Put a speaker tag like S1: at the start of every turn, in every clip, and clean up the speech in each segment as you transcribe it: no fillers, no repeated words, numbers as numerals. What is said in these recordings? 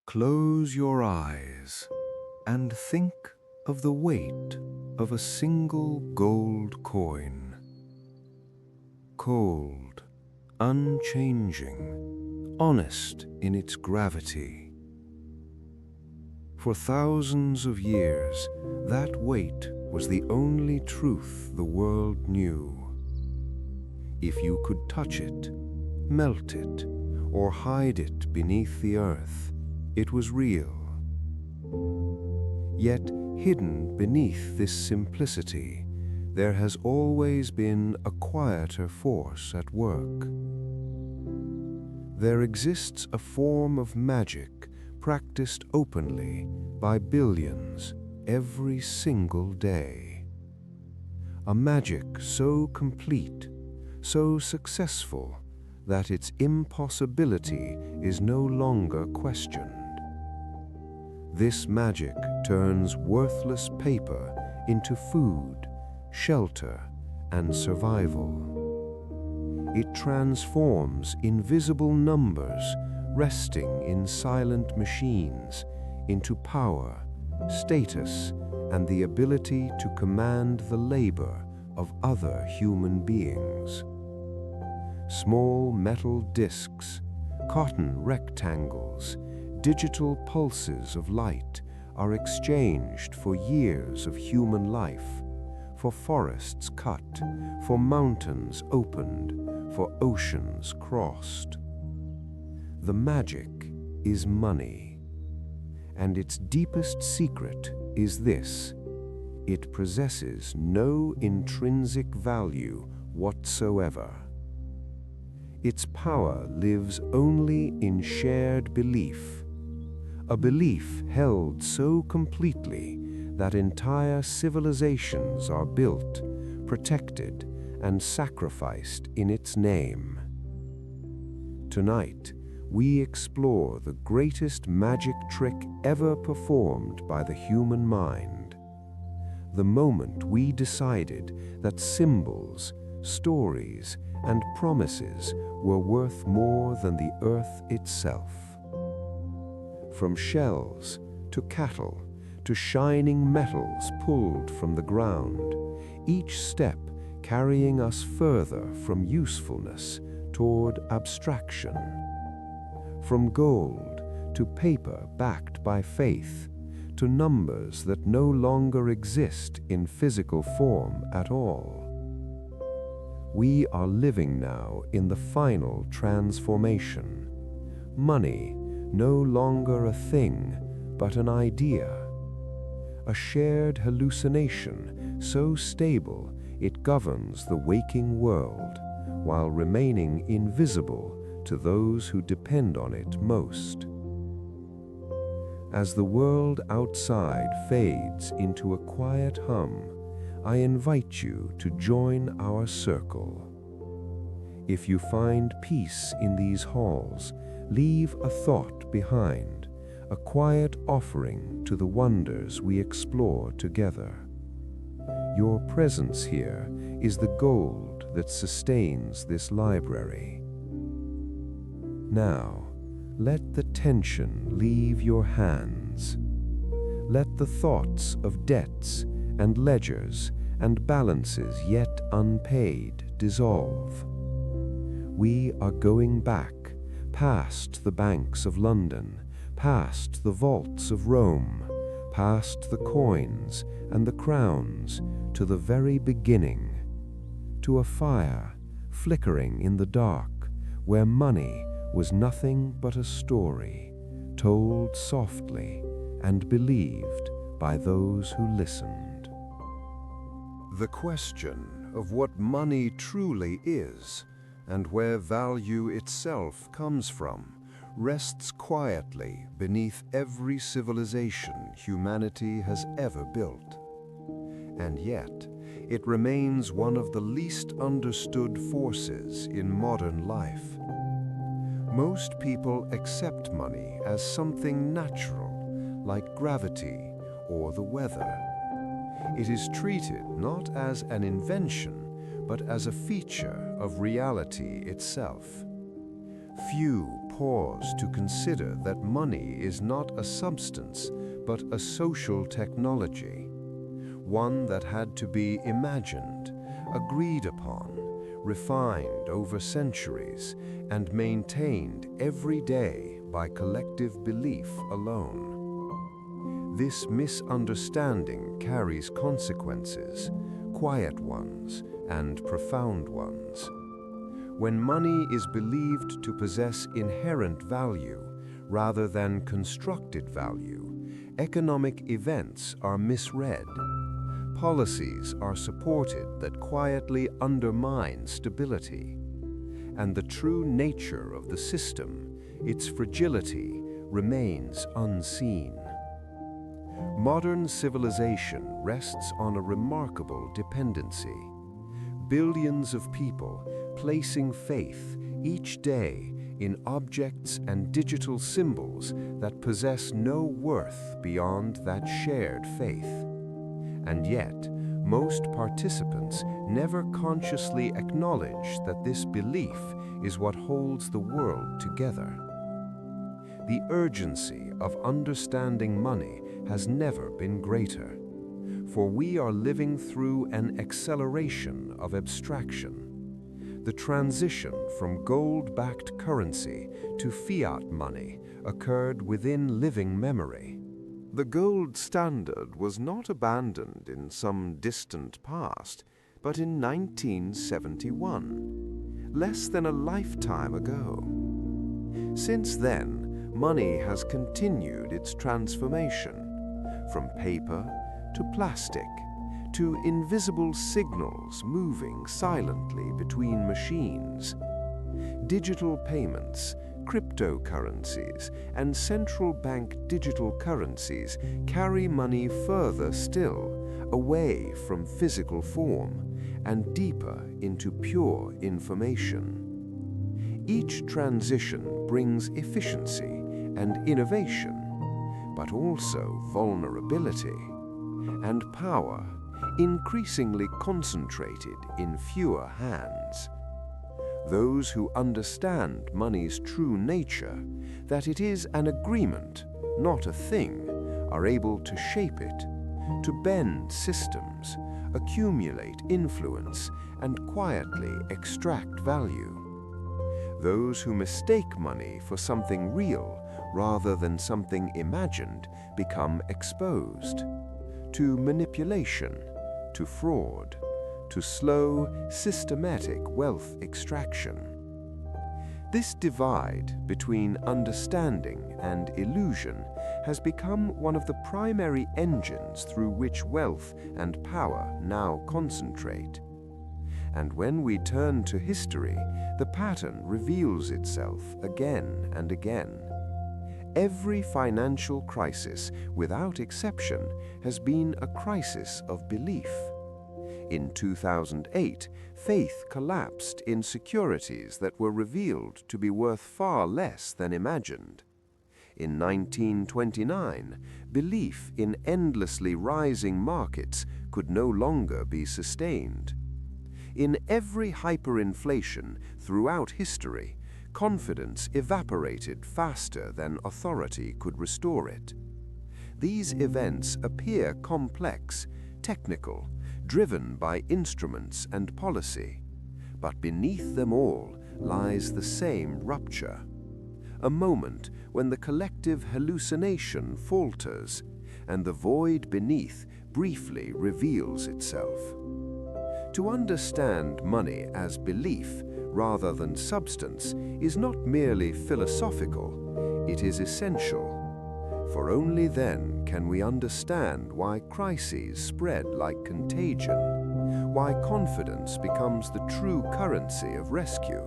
S1: Close your eyes and think of the weight of a single gold coin. Cold, unchanging, honest in its gravity. For thousands of years, that weight was the only truth the world knew. If you could touch it, melt it, or hide it beneath the earth, it was real. Yet, hidden beneath this simplicity, there has always been a quieter force at work. There exists a form of magic practiced openly by billions every single day. A magic so complete, so successful, that its impossibility is no longer questioned. This magic turns worthless paper into food, shelter, and survival. It transforms invisible numbers resting in silent machines into power, status, and the ability to command the labor of other human beings. Small metal discs, cotton rectangles, digital pulses of light are exchanged for years of human life, for forests cut, for mountains opened, for oceans crossed. The magic is money, and its deepest secret is this: it possesses no intrinsic value whatsoever. Its power lives only in shared belief, a belief held so completely that entire civilizations are built, protected, and sacrificed in its name. Tonight, we explore the greatest magic trick ever performed by the human mind. The moment we decided that symbols, stories, and promises were worth more than the earth itself. From shells to cattle to shining metals pulled from the ground, each step carrying us further from usefulness toward abstraction. From gold to paper backed by faith, to numbers that no longer exist in physical form at all. We are living now in the final transformation. Money, no longer a thing, but an idea. A shared hallucination so stable it governs the waking world, while remaining invisible to those who depend on it most. As the world outside fades into a quiet hum, I invite you to join our circle. If you find peace in these halls, leave a thought behind, a quiet offering to the wonders we explore together. Your presence here is the gold that sustains this library. Now, let the tension leave your hands. Let the thoughts of debts and ledgers and balances yet unpaid dissolve. We are going back, past the banks of London, past the vaults of Rome, past the coins and the crowns, to the very beginning, to a fire flickering in the dark, where money was nothing but a story, told softly and believed by those who listened. The question of what money truly is, and where value itself comes from, rests quietly beneath every civilization humanity has ever built. And yet, it remains one of the least understood forces in modern life. Most people accept money as something natural, like gravity or the weather. It is treated not as an invention, but as a feature of reality itself. Few pause to consider that money is not a substance, but a social technology, one that had to be imagined, agreed upon, refined over centuries, and maintained every day by collective belief alone. This misunderstanding carries consequences, quiet ones and profound ones. When money is believed to possess inherent value rather than constructed value, economic events are misread. Policies are supported that quietly undermine stability. And the true nature of the system, its fragility, remains unseen. Modern civilization rests on a remarkable dependency. Billions of people placing faith each day in objects and digital symbols that possess no worth beyond that shared faith. And yet, most participants never consciously acknowledge that this belief is what holds the world together. The urgency of understanding money has never been greater, for we are living through an acceleration of abstraction. The transition from gold-backed currency to fiat money occurred within living memory. The gold standard was not abandoned in some distant past, but in 1971, less than a lifetime ago. Since then, money has continued its transformation, from paper to plastic, to invisible signals moving silently between machines. Digital payments, cryptocurrencies, and central bank digital currencies carry money further still, away from physical form, and deeper into pure information. Each transition brings efficiency and innovation, but also vulnerability and power, increasingly concentrated in fewer hands. Those who understand money's true nature, that it is an agreement, not a thing, are able to shape it, to bend systems, accumulate influence, and quietly extract value. Those who mistake money for something real rather than something imagined become exposed to manipulation, to fraud, to slow, systematic wealth extraction. This divide between understanding and illusion has become one of the primary engines through which wealth and power now concentrate. And when we turn to history, the pattern reveals itself again and again. Every financial crisis, without exception, has been a crisis of belief. In 2008, faith collapsed in securities that were revealed to be worth far less than imagined. In 1929, belief in endlessly rising markets could no longer be sustained. In every hyperinflation throughout history, confidence evaporated faster than authority could restore it. These events appear complex, technical, driven by instruments and policy, but beneath them all lies the same rupture, a moment when the collective hallucination falters and the void beneath briefly reveals itself. To understand money as belief rather than substance is not merely philosophical, it is essential. For only then can we understand why crises spread like contagion, why confidence becomes the true currency of rescue,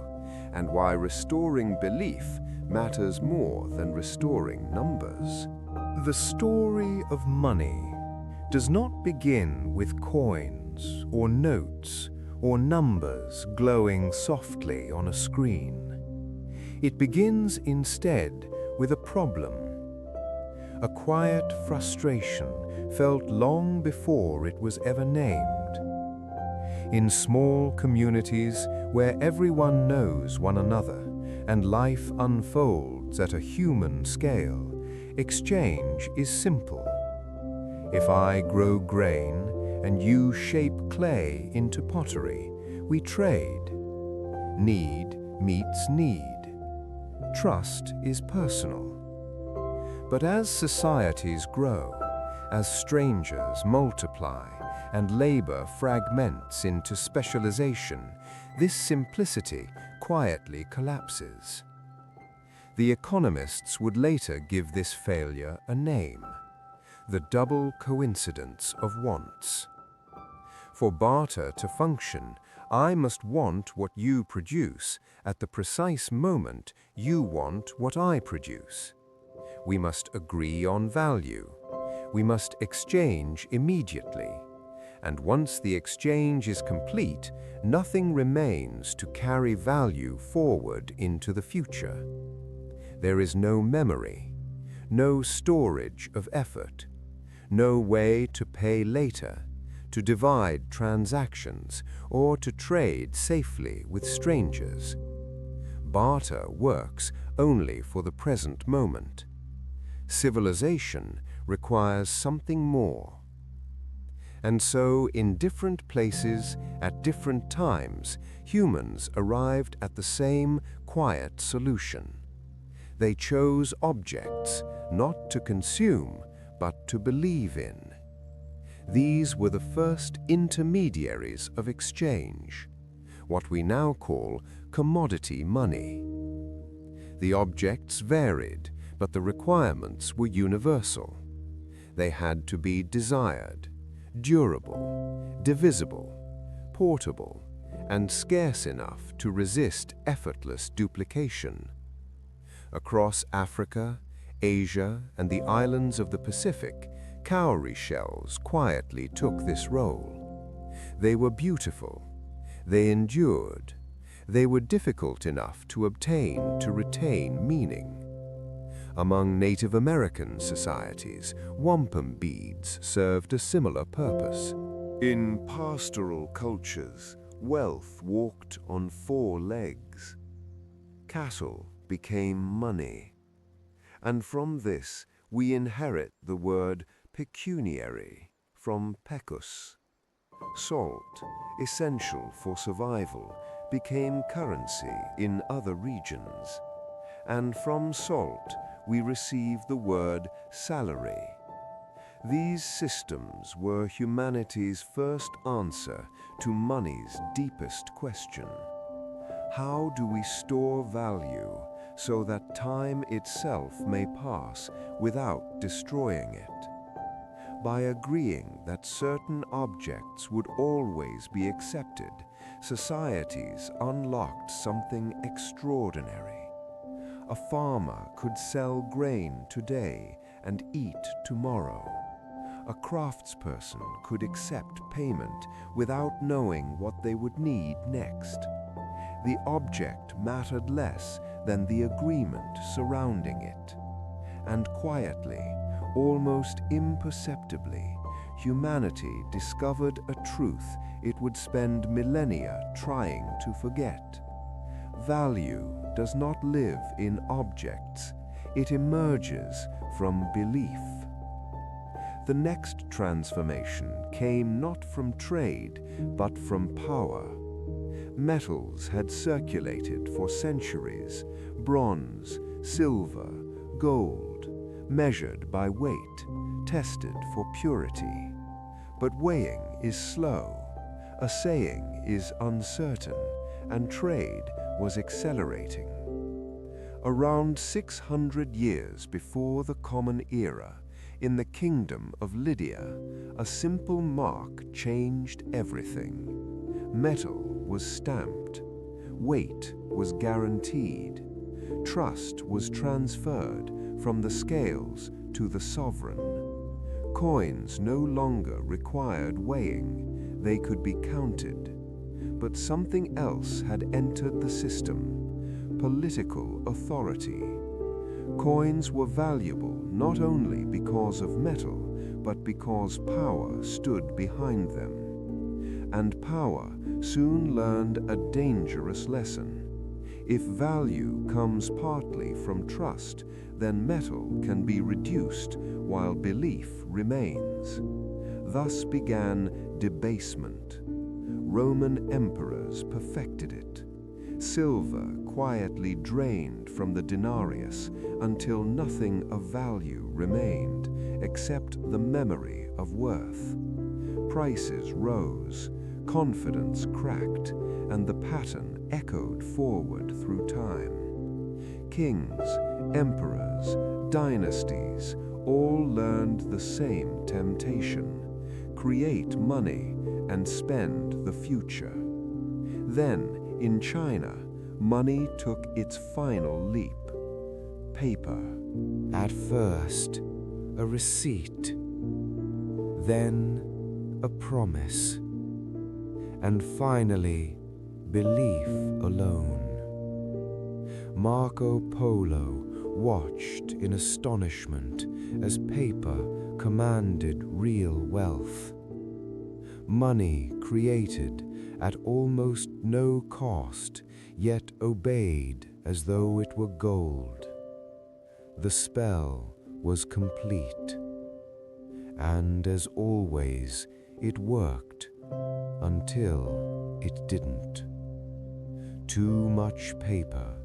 S1: and why restoring belief matters more than restoring numbers. The story of money does not begin with coins or notes or numbers glowing softly on a screen. It begins instead with a problem, a quiet frustration felt long before it was ever named. In small communities where everyone knows one another and life unfolds at a human scale, exchange is simple. If I grow grain and you shape clay into pottery, we trade. Need meets need. Trust is personal. But as societies grow, as strangers multiply, and labor fragments into specialization, this simplicity quietly collapses. The economists would later give this failure a name: the double coincidence of wants. For barter to function, I must want what you produce at the precise moment you want what I produce. We must agree on value. We must exchange immediately. And once the exchange is complete, nothing remains to carry value forward into the future. There is no memory, no storage of effort, no way to pay later, to divide transactions, or to trade safely with strangers. Barter works only for the present moment. Civilization requires something more. And so, in different places, at different times, humans arrived at the same quiet solution. They chose objects, not to consume, but to believe in. These were the first intermediaries of exchange, what we now call commodity money. The objects varied, but the requirements were universal. They had to be desired, durable, divisible, portable, and scarce enough to resist effortless duplication. Across Africa, Asia, and the islands of the Pacific, cowrie shells quietly took this role. They were beautiful. They endured. They were difficult enough to obtain to retain meaning. Among Native American societies, wampum beads served a similar purpose. In pastoral cultures, wealth walked on 4 legs. Cattle became money. And from this, we inherit the word pecuniary from pecus. Salt, essential for survival, became currency in other regions. And from salt, we receive the word salary. These systems were humanity's first answer to money's deepest question. How do we store value so that time itself may pass without destroying it? By agreeing that certain objects would always be accepted, societies unlocked something extraordinary. A farmer could sell grain today and eat tomorrow. A craftsperson could accept payment without knowing what they would need next. The object mattered less than the agreement surrounding it. And quietly, almost imperceptibly, humanity discovered a truth it would spend millennia trying to forget. Value does not live in objects. It emerges from belief. The next transformation came not from trade, but from power. Metals had circulated for centuries: bronze, silver, gold, measured by weight, tested for purity. But weighing is slow, assaying is uncertain, and trade was accelerating. Around 600 years before the Common Era, in the kingdom of Lydia, a simple mark changed everything. Metal was stamped, weight was guaranteed, trust was transferred from the scales to the sovereign. Coins no longer required weighing, they could be counted. But something else had entered the system: political authority. Coins were valuable not only because of metal, but because power stood behind them. And power soon learned a dangerous lesson. If value comes partly from trust, then metal can be reduced while belief remains. Thus began debasement. Roman emperors perfected it. Silver quietly drained from the denarius until nothing of value remained except the memory of worth. Prices rose, confidence cracked, and the pattern echoed forward through time. Kings, emperors, dynasties all learned the same temptation: create money and spend the future. Then, in China, money took its final leap. Paper.
S2: At first, a receipt, then a promise, and finally, belief alone. Marco Polo watched in astonishment as paper commanded real wealth. Money created at almost no cost, yet obeyed as though it were gold. The spell was complete, and as always, it worked until it didn't. Too much paper,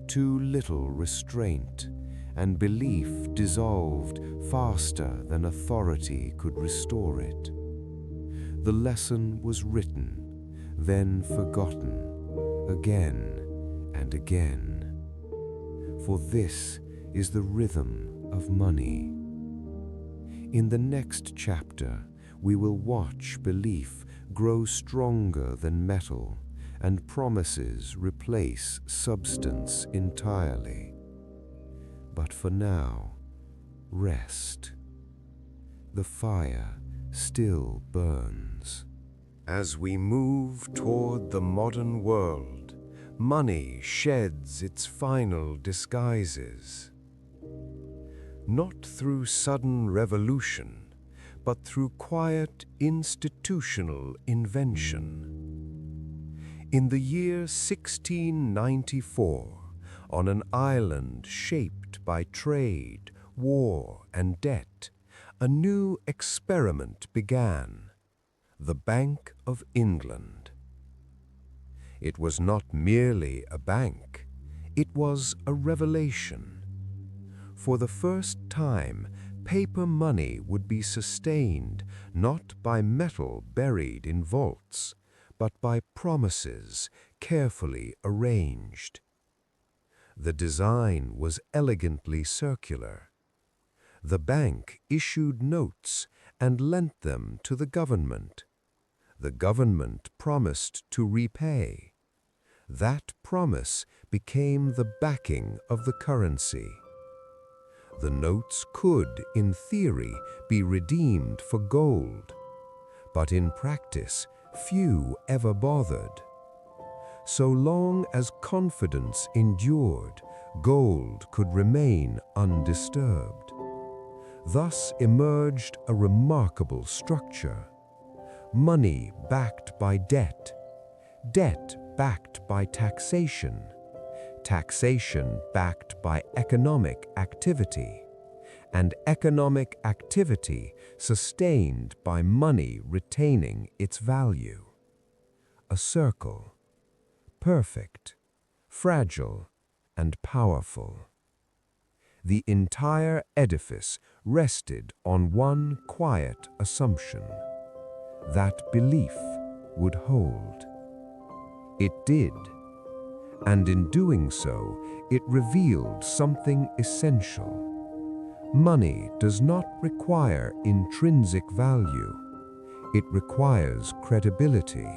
S2: too little restraint, and belief dissolved faster than authority could restore it. The lesson was written, then forgotten, again and again. For this is the rhythm of money. In the next chapter, we will watch belief grow stronger than metal and promises replace substance entirely. But for now, rest. The fire still burns. As we move toward the modern world, money sheds its final disguises. Not through sudden revolution, but through quiet institutional invention. In the year 1694, on an island shaped by trade, war, and debt, a new experiment began: the Bank of England. It was not merely a bank, it was a revelation. For the first time, paper money would be sustained not by metal buried in vaults, but by promises carefully arranged. The design was elegantly circular. The bank issued notes and lent them to the government. The government promised to repay. That promise became the backing of the currency. The notes could, in theory, be redeemed for gold, but in practice, few ever bothered. So long as confidence endured, gold could remain undisturbed. Thus emerged a remarkable structure: money backed by debt, debt backed by taxation, taxation backed by economic activity, and economic activity sustained by money retaining its value. A circle, perfect, fragile, and powerful. The entire edifice rested on one quiet assumption: that belief would hold. It did, and in doing so, it revealed something essential. Money does not require intrinsic value. It requires credibility,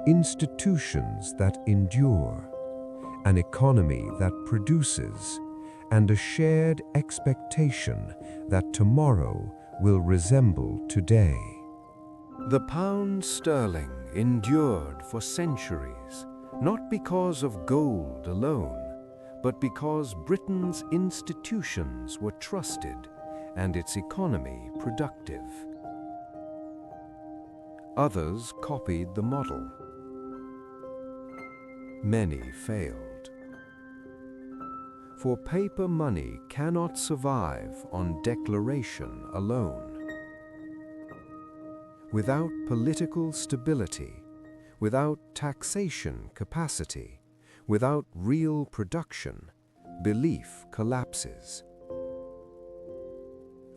S2: institutions that endure, an economy that produces, and a shared expectation that tomorrow will resemble today. The pound sterling endured for centuries, not because of gold alone, but because Britain's institutions were trusted and its economy productive. Others copied the model.
S1: many failed. For paper money cannot survive on declaration alone. Without political stability, without taxation capacity, without real production, belief collapses.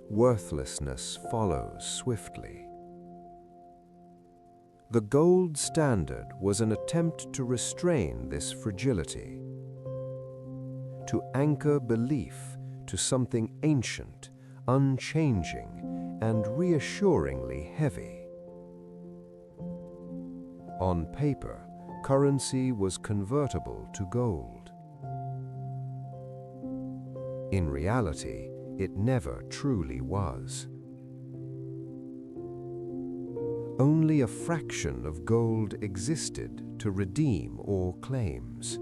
S1: Worthlessness follows swiftly. The gold standard was an attempt to restrain this fragility, to anchor belief to something ancient, unchanging, and reassuringly heavy. On paper, currency was convertible to gold. In reality, it never truly was. Only a fraction of gold existed to redeem all claims.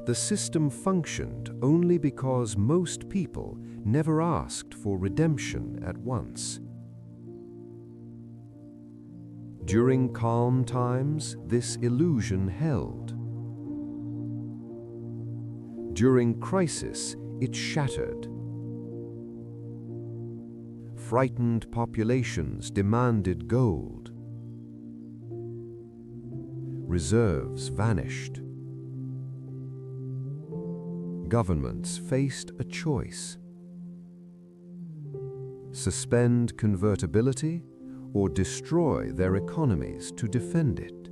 S1: The system functioned only because most people never asked for redemption at once. During calm times, this illusion held. During crisis, it shattered. Frightened populations demanded gold. Reserves vanished. Governments faced a choice: suspend convertibility or destroy their economies to defend it.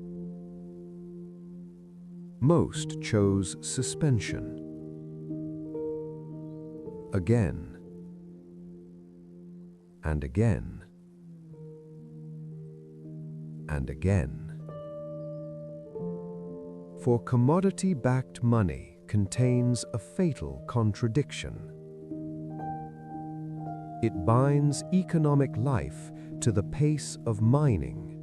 S1: Most chose suspension. Again and again and again. For commodity-backed money contains a fatal contradiction. It binds economic life to the pace of mining.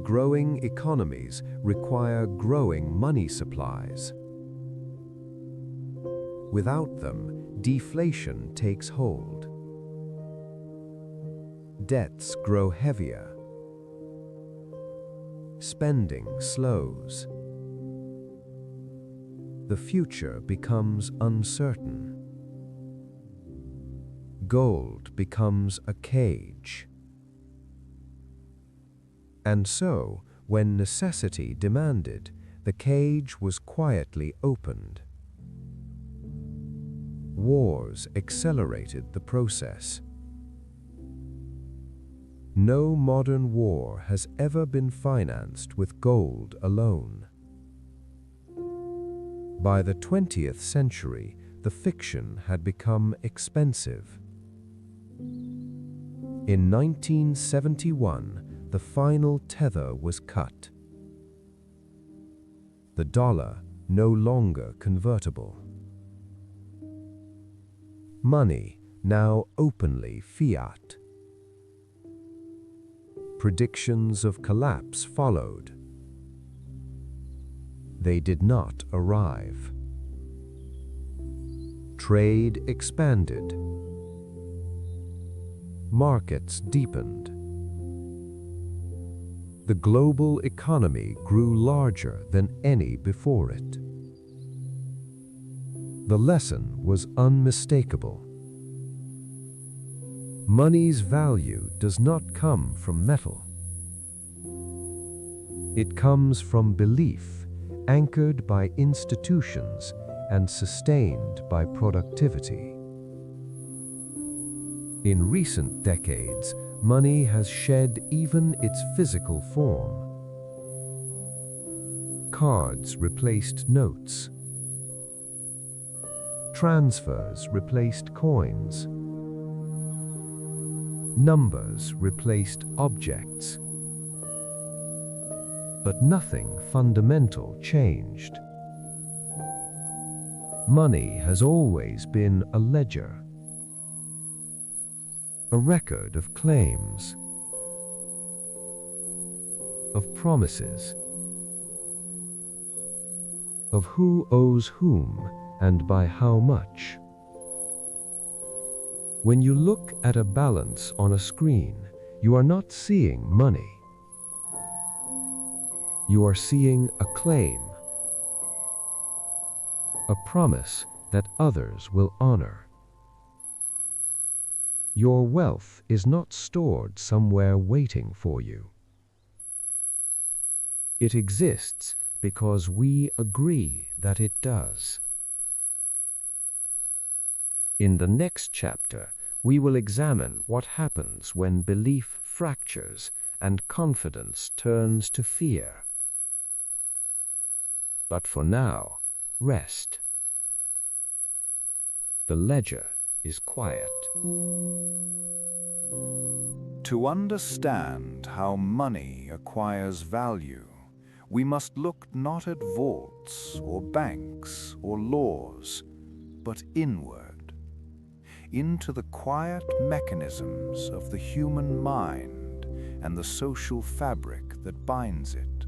S1: Growing economies require growing money supplies. Without them, deflation takes hold. Debts grow heavier. Spending slows. The future becomes uncertain. Gold becomes a cage. And so, when necessity demanded, the cage was quietly opened. Wars accelerated the process. No modern war has ever been financed with gold alone. By the 20th century, the fiction had become expensive. In 1971, the final tether was cut. The dollar no longer convertible. Money now openly fiat. Predictions of collapse followed. They did not arrive. Trade expanded. Markets deepened. The global economy grew larger than any before it. The lesson was unmistakable. Money's value does not come from metal. It comes from belief, anchored by institutions and sustained by productivity. In recent decades, money has shed even its physical form. Cards replaced notes. Transfers replaced coins. Numbers replaced objects. But nothing fundamental changed. Money has always been a ledger, a record of claims, of promises, of who owes whom and by how much. When you look at a balance on a screen, you are not seeing money. You are seeing a claim, a promise that others will honor. Your wealth is not stored somewhere waiting for you. It exists because we agree that it does. In the next chapter, we will examine what happens when belief fractures and confidence turns to fear. But for now, rest. The ledger is quiet.
S3: To understand how money acquires value, we must look not at vaults or banks or laws, but inward, into the quiet mechanisms of the human mind and the social fabric that binds it.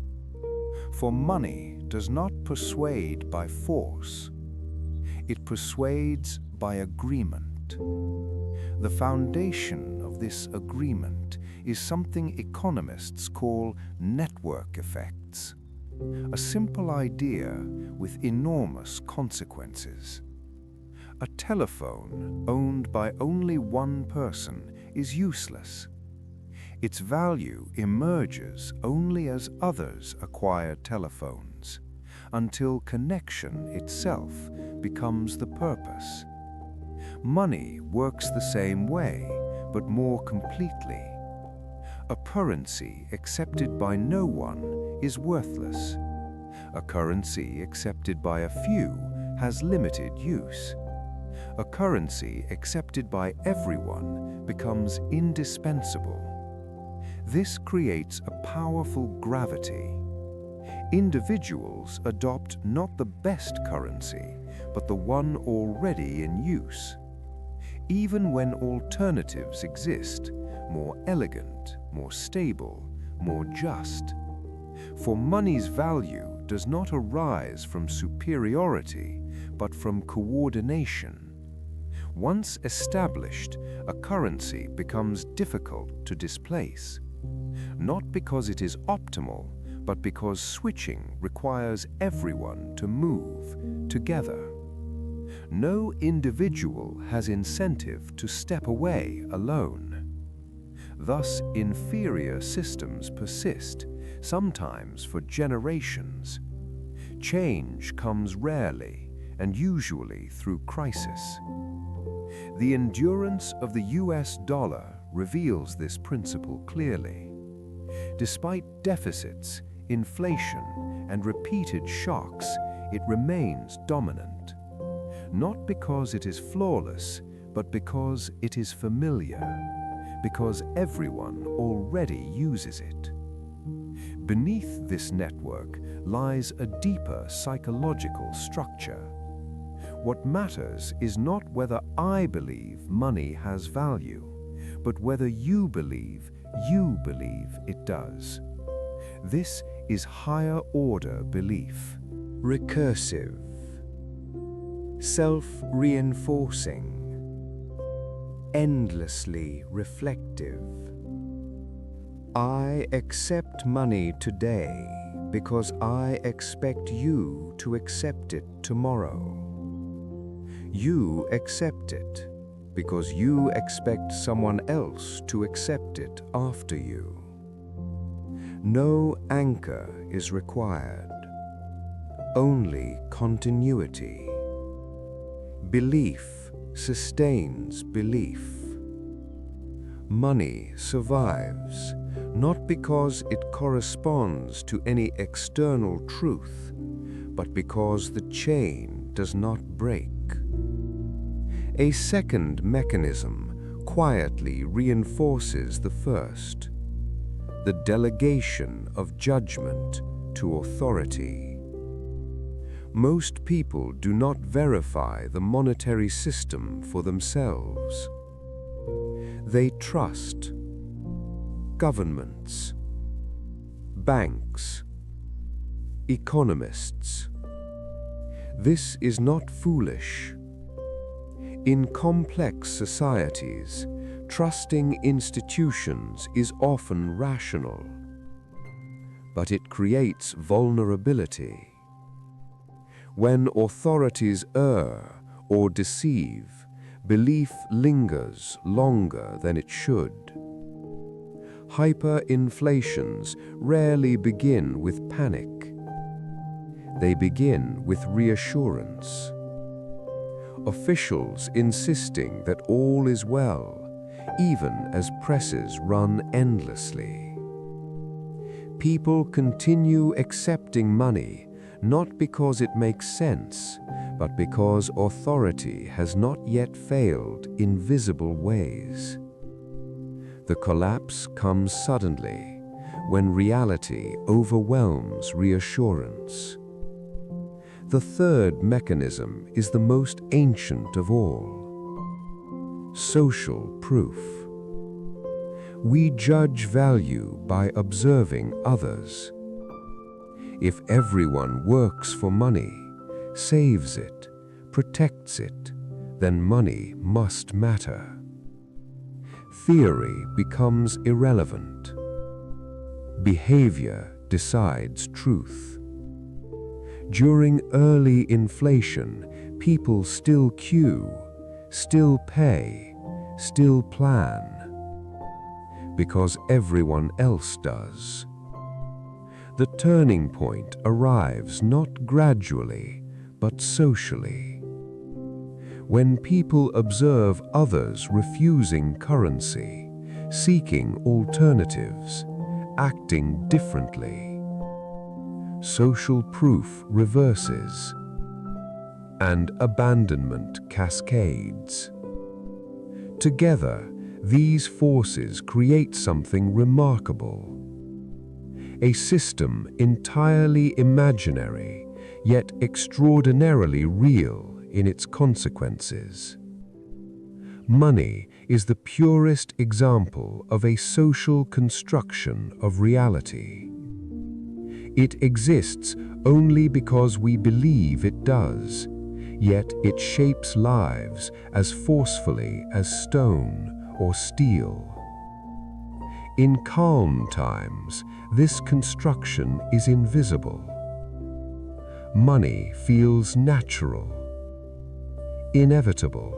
S3: For money does not persuade by force, it persuades by agreement. The foundation of this agreement is something economists call network effects, a simple idea with enormous consequences. A telephone owned by only one person is useless. Its value emerges only as others acquire telephones, until connection itself becomes the purpose. Money works the same way, but more completely. A currency accepted by no one is worthless. A currency accepted by a few has limited use. A currency accepted by everyone becomes indispensable. This creates a powerful gravity. Individuals adopt not the best currency, but the one already in use. Even when alternatives exist, more elegant, more stable, more just. For money's value does not arise from superiority, but from coordination. Once established, a currency becomes difficult to displace, not because it is optimal, but because switching requires everyone to move together. No individual has incentive to step away alone. Thus, inferior systems persist, sometimes for generations. Change comes rarely and usually through crisis. The endurance of the US dollar reveals this principle clearly. Despite deficits, inflation, and repeated shocks, it remains dominant. Not because it is flawless, but because it is familiar, because everyone already uses it. Beneath this network lies a deeper psychological structure. What matters is not whether I believe money has value, but whether you believe it does. This is higher order belief.
S2: Recursive, self-reinforcing, endlessly reflective. I accept money today because I expect you to accept it tomorrow. You accept it because you expect someone else to accept it after you. No anchor is required, only continuity. Belief sustains belief. Money survives, not because it corresponds to any external truth, but because the chain does not break. A second mechanism quietly reinforces the first, the delegation of judgment to authority. Most people do not verify the monetary system for themselves. They trust governments, banks, economists. This is not foolish. In complex societies, trusting institutions is often rational.
S1: but it creates vulnerability. When authorities err or deceive, belief lingers longer than it should. Hyperinflations rarely begin with panic. They begin with reassurance. Officials insisting that all is well, even as presses run endlessly. People continue accepting money not because it makes sense, but because authority has not yet failed in visible ways. The collapse comes suddenly, when reality overwhelms reassurance. The third mechanism is the most ancient of all: social proof. We judge value by observing others. If everyone works for money, saves it, protects it, then money must matter. Theory becomes irrelevant. Behavior decides truth. During early inflation, people still queue, still pay, still plan, because everyone else does. The turning point arrives not gradually, but socially. When people observe others refusing currency, seeking alternatives, acting differently, social proof reverses, and abandonment cascades. Together, these forces create something remarkable. A system entirely imaginary, yet extraordinarily real in its consequences. Money is the purest example of a social construction of reality. It exists only because we believe it does, yet it shapes lives as forcefully as stone or steel. In calm times, this construction is invisible. Money feels natural, inevitable,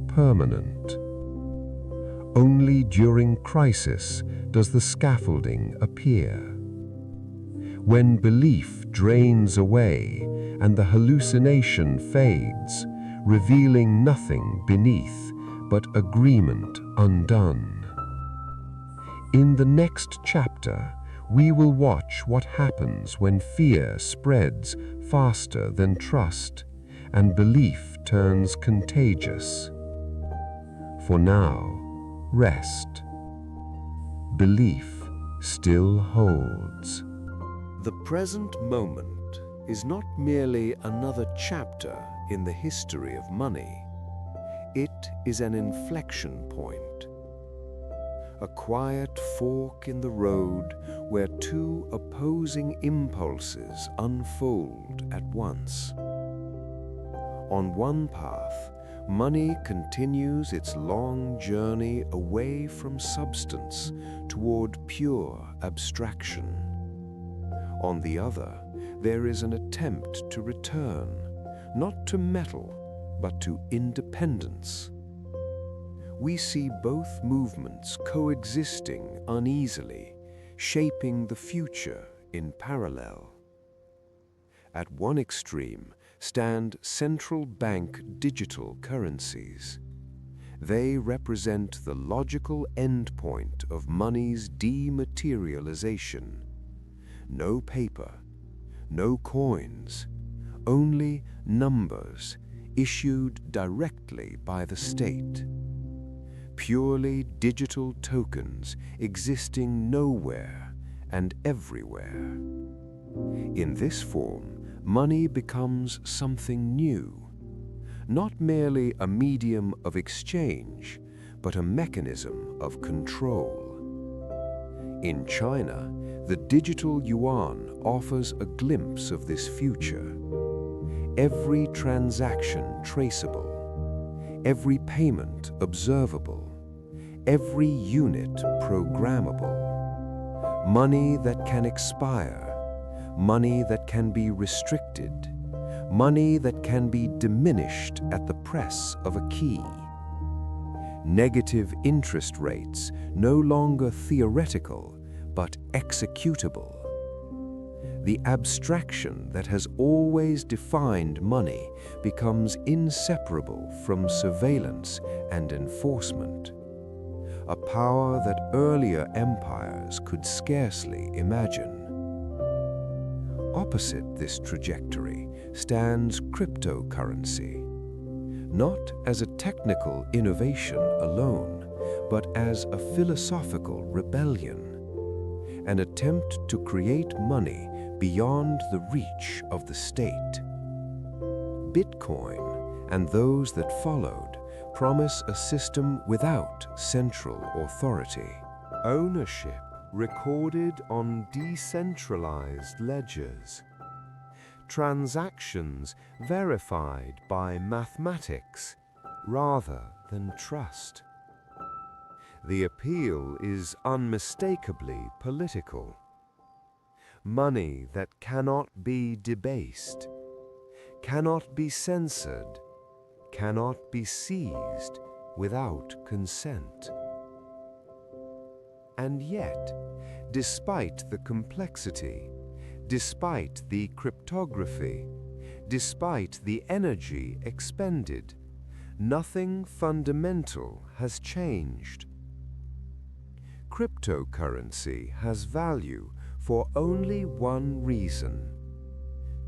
S1: permanent. Only during crisis does the scaffolding appear. When belief drains away and the hallucination fades, revealing nothing beneath but agreement undone. In the next chapter, we will watch what happens when fear spreads faster than trust and belief turns contagious. For now, rest. Belief still holds.
S4: The present moment is not merely another chapter in the history of money. It is an inflection point. A quiet fork in the road where two opposing impulses unfold at once. On one path, money continues its long journey away from substance toward pure abstraction. On the other, there is an attempt to return, not to metal, but to independence. We see both movements coexisting uneasily, shaping the future in parallel. At one extreme stand central bank digital currencies. They represent the logical endpoint of money's dematerialization. No paper, no coins, only numbers issued directly by the state. Purely digital tokens existing nowhere and everywhere. In this form, money becomes something new, not merely a medium of exchange, but a mechanism of control. In China, the digital yuan offers a glimpse of this future. Every transaction traceable, every payment observable, every unit programmable.
S1: money that can expire, money that can be restricted, money that can be diminished at the press of a key. Negative interest rates, no longer theoretical, but executable. The abstraction that has always defined money becomes inseparable from surveillance and enforcement, a power that earlier empires could scarcely imagine. Opposite this trajectory stands cryptocurrency, not as a technical innovation alone, but as a philosophical rebellion, an attempt to create money beyond the reach of the state. Bitcoin and those that followed promise a system without central authority. Ownership recorded on decentralized ledgers. Transactions verified by mathematics rather than trust. The appeal is unmistakably political. Money that cannot be debased, cannot be censored, cannot be seized without consent. And yet, despite the complexity, despite the cryptography, despite the energy expended, nothing fundamental has changed. Cryptocurrency has value for only one reason.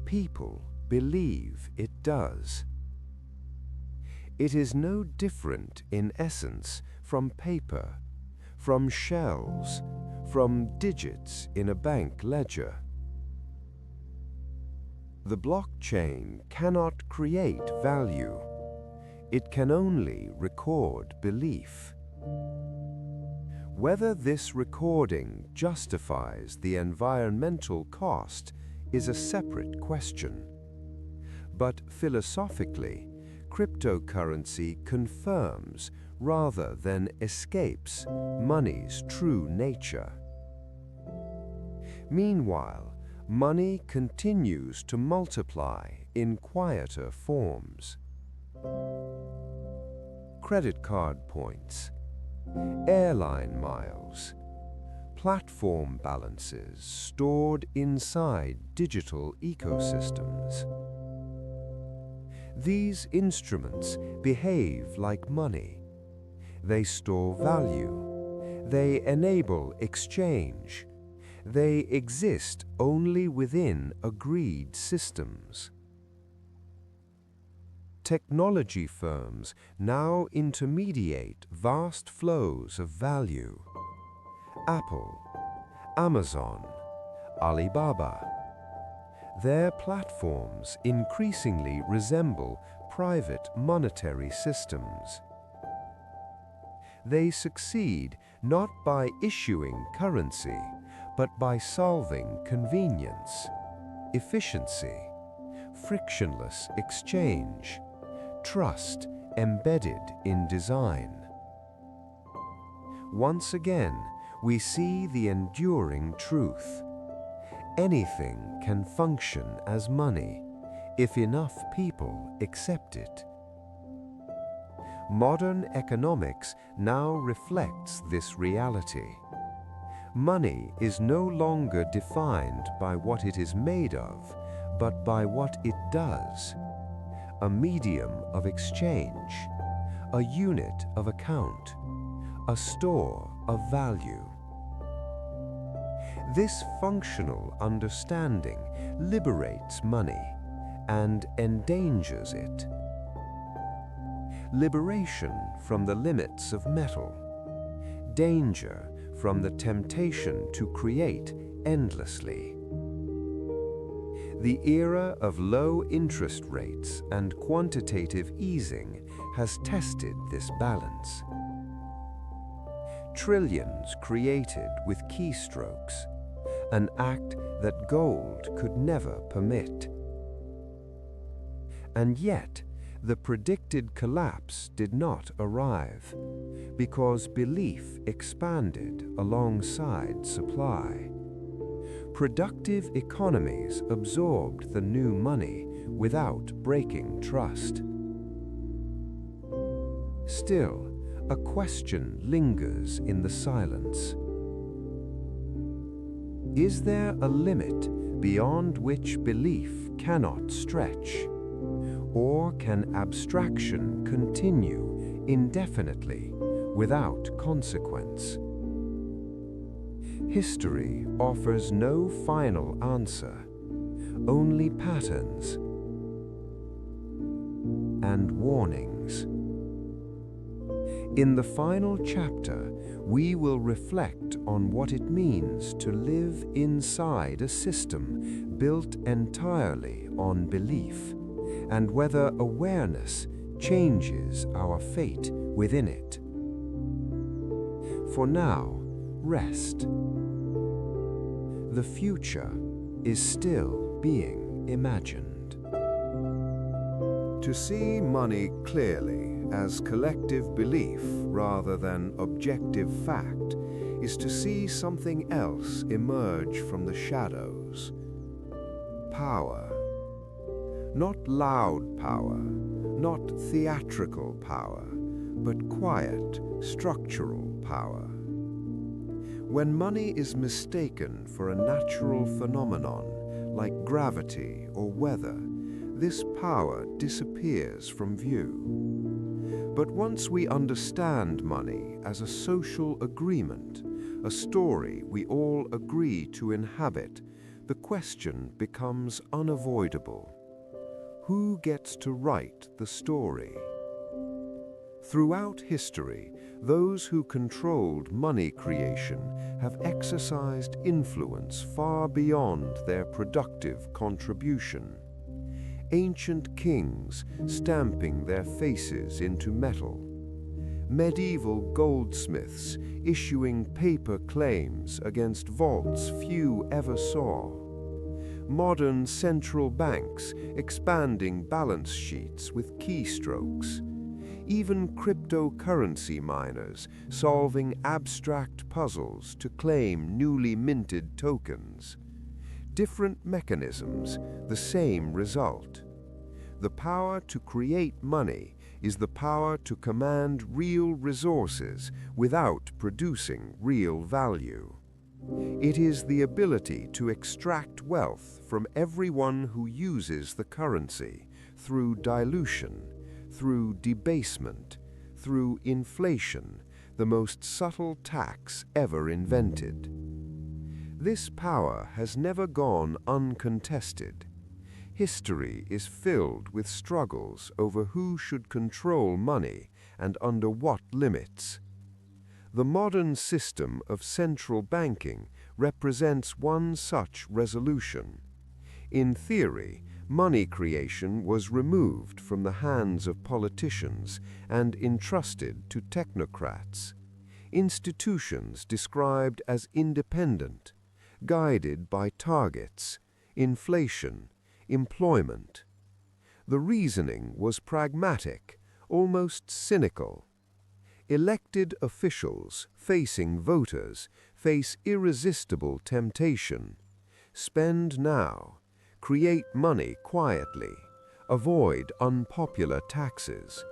S1: People believe it does. It is no different in essence from paper, from shells, from digits in a bank ledger. The blockchain cannot create value. It can only record belief. Whether this recording justifies the environmental cost is a separate question. But philosophically, cryptocurrency confirms rather than escapes money's true nature. Meanwhile, money continues to multiply in quieter forms. Credit card points, airline miles, platform balances stored inside digital ecosystems. These instruments behave like money. They store value. They enable exchange. They exist only within agreed systems. Technology firms now intermediate vast flows of value. Apple, Amazon, Alibaba. Their platforms increasingly resemble private monetary systems. They succeed not by issuing currency, but by solving convenience, efficiency, frictionless exchange, trust embedded in design. Once again, we see the enduring truth. Anything can function as money if enough people accept it. Modern economics now reflects this reality. Money is no longer defined by what it is made of, but by what it does. A medium of exchange, a unit of account, a store of value. This functional understanding liberates money and endangers it. Liberation from the limits of metal, danger from the temptation to create endlessly. The era of low interest rates and quantitative easing has tested this balance. Trillions created with keystrokes, an act that gold could never permit. And yet,
S2: The predicted collapse did not arrive because belief expanded alongside supply. Productive economies absorbed the new money without breaking trust. Still, a question lingers in the silence. Is there a limit beyond which belief cannot stretch? Or can abstraction continue indefinitely without consequence? History offers no final answer, only patterns and warnings. In the final chapter, we will reflect on what it means to live inside a system built entirely on belief, and whether awareness changes our fate within it. For now, rest. The future is still being imagined.
S3: To see money clearly as collective belief rather than objective fact is to see something else emerge from the shadows. Power. Not loud power, not theatrical power, but quiet, structural power. When money is mistaken for a natural phenomenon, like gravity or weather, this power disappears from view. But once we understand money as a social agreement, a story we all agree to inhabit, the question becomes unavoidable. Who gets to write the story? Throughout history, those who controlled money creation have exercised influence far beyond their productive contribution. Ancient kings stamping their faces into metal, medieval goldsmiths issuing paper claims against vaults few ever saw, modern central banks expanding balance sheets with keystrokes, even cryptocurrency miners solving abstract puzzles to claim newly minted tokens. Different mechanisms, the same result. The power to create money is the power to command real resources without producing real value. It is the ability to extract wealth from everyone who uses the currency through dilution, through debasement, through inflation, the most subtle tax ever invented. This power has never gone uncontested. History is filled with struggles over who should control money and under what limits. The modern system of central banking represents one such resolution. In theory, money creation was removed from the hands of politicians and entrusted to technocrats. Institutions described as independent, guided by targets, inflation, employment. The reasoning was pragmatic, almost cynical. Elected officials facing voters face irresistible temptation. Spend now, create money quietly, avoid unpopular taxes.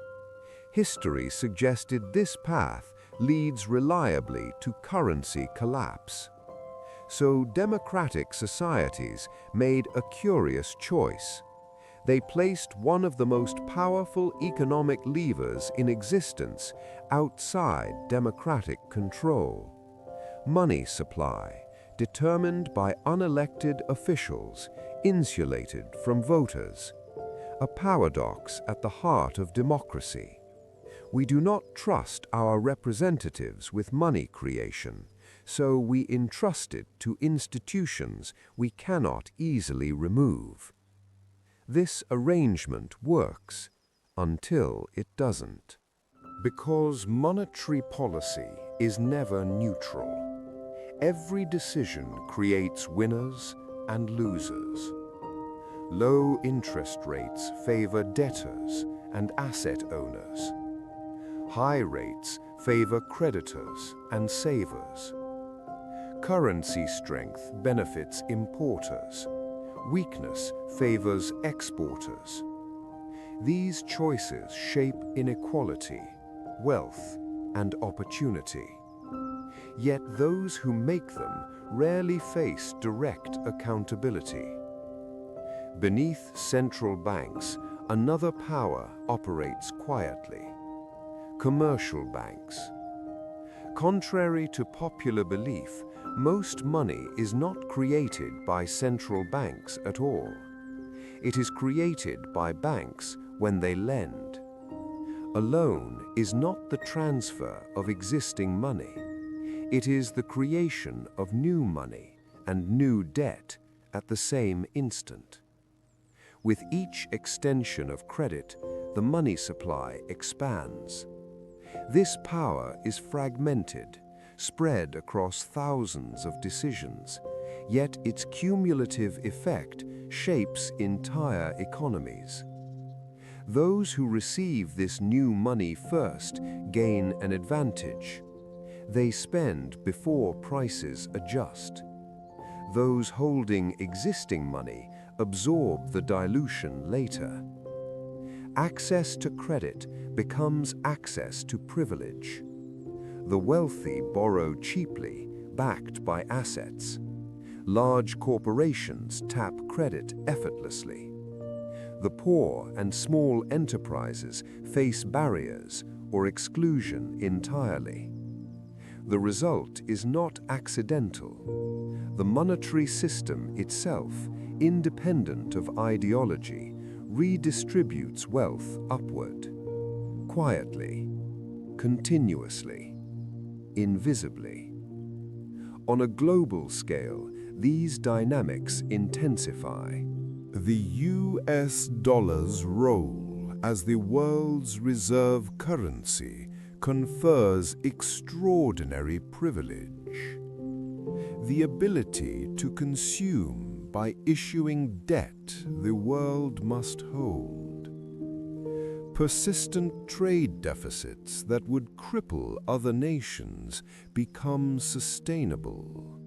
S3: History suggested this path leads reliably to currency collapse. So democratic societies made a curious choice. They placed one of the most powerful economic levers in existence outside democratic control. Money supply, determined by unelected officials, insulated from voters. A paradox at the heart of democracy. We do not trust our representatives with money creation, so we entrust it to institutions we cannot easily remove. This arrangement works until it doesn't. Because monetary policy is never neutral. Every decision creates winners and losers. Low interest rates favor debtors
S4: and asset owners. High rates favor creditors and savers. Currency strength benefits importers. Weakness favors exporters. These choices shape inequality, wealth, and opportunity. Yet those who make them rarely face direct accountability. Beneath central banks, another power operates quietly: commercial banks. Contrary to popular belief, most money is not created by central banks at all. It is created by banks when they lend. A loan is not the transfer of existing money. It is the creation of new money and new debt at the same instant. With each extension of credit, the money supply expands. This power is fragmented, spread across thousands of decisions, yet its cumulative effect shapes entire economies. Those who receive this new money first gain an advantage. They spend before prices adjust. Those holding existing money absorb the dilution later. Access to credit becomes access to privilege. The wealthy borrow cheaply, backed by assets. Large corporations tap credit effortlessly. The poor and small enterprises face barriers or exclusion entirely. The result is not accidental. The monetary system itself, independent of ideology, redistributes wealth upward, quietly, continuously, invisibly. On a global scale, these dynamics intensify.
S3: The US dollar's role as the world's reserve currency confers extraordinary privilege. The ability to consume by issuing debt the world must hold. Persistent trade deficits that would cripple other nations become sustainable.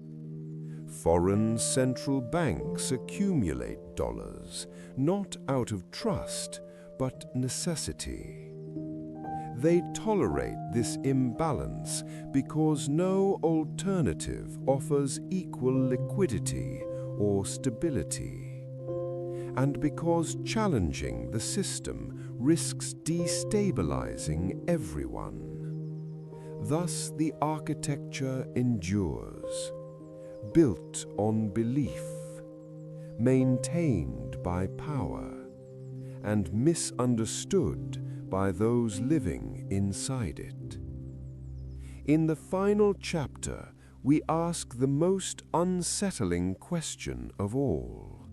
S3: Foreign central banks accumulate dollars, not out of trust, but necessity. They tolerate this imbalance because no alternative offers equal liquidity or stability, and because challenging the system risks destabilizing everyone. Thus, the architecture endures, built on belief, maintained by power, and misunderstood by those living inside it. In the final chapter, we ask the most unsettling question of all.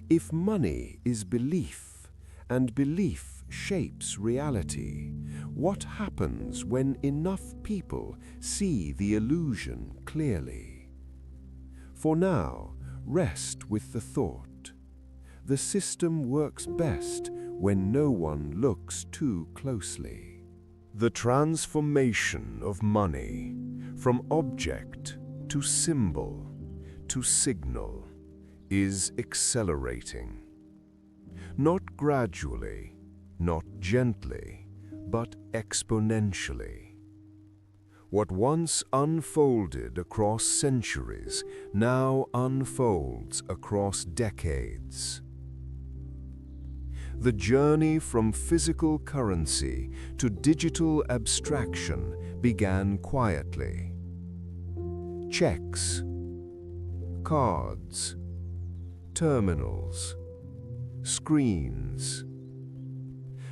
S3: If money is belief, and belief shapes reality, what happens when enough people see the illusion clearly? For now, rest with the thought. The system works best when no one looks too closely. The transformation of money from object to symbol to signal is accelerating. Not gradually, not gently, but exponentially. What once unfolded across centuries now unfolds across decades. The journey from physical currency to digital abstraction began quietly. Checks, cards, terminals, screens.